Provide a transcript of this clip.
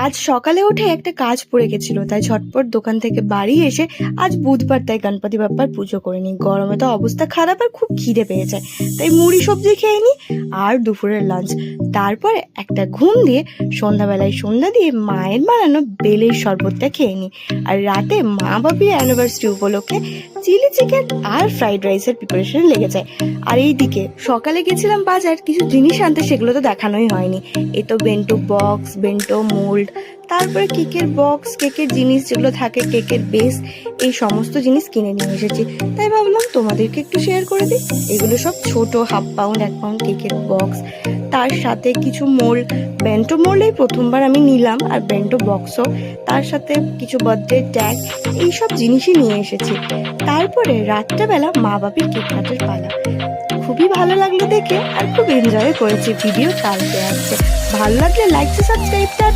আজ সকালে উঠে একটা কাজ পড়ে গেছিল, তাই ঝটপট দোকান থেকে বাড়ি এসে আজ বুধবার, তাই গণপতি বাপ্পার পুজো করে নিই। গরমে তো অবস্থা খারাপ আর খুব খিদে পেয়ে যায়, তাই মুড়ি সবজি খেয়ে নিই আর দুপুরের লাঞ্চ। তারপরে একটা ঘুম দিয়ে সন্ধ্যাবেলায় সন্ধ্যা দিয়ে মায়ের বানানো বেলের শরবতটা খেয়ে নিই। আর রাতে মা বাপির অ্যানিভার্সারি উপলক্ষে চিলি চিকেন আর ফ্রাইড রাইসের প্রিপারেশন লেগে যায়। আর এইদিকে সকালে গেছিলাম বাজার কিছু জিনিস আনতে, সেগুলো তো দেখানোই হয়নি। এ তো বেন্টো বক্স, বেন্টো মোল্ড, তারপরে কেকের বক্স, কেকের জিনিস যেগুলো থাকে, কেকের বেস, এই সমস্ত জিনিস কিনে নিয়ে এসেছি। তাই ভাবলাম তোমাদেরকে একটু শেয়ার করে দিই। এগুলো সব ছোট 1/2 পাউন্ড 1 পাউন্ড কেকের বক্স, তার সাথে কিছু মোল্ড, বেন্টো মোল্ড এই প্রথমবার আমি নিলাম, আর বেন্টো বক্সও, তার সাথে কিছু বার্থডে ট্যাগ, এইসব জিনিসই নিয়ে এসেছি। তারপরে রাত্রেবেলা মা বাপির কেক কাটার পালা। খুবই ভালো লাগলো দেখে আর খুব এনজয় করেছি। ভিডিও কালকে আসছে, ভালো লাগলে লাইক সাবস্ক্রাইব, টাটা।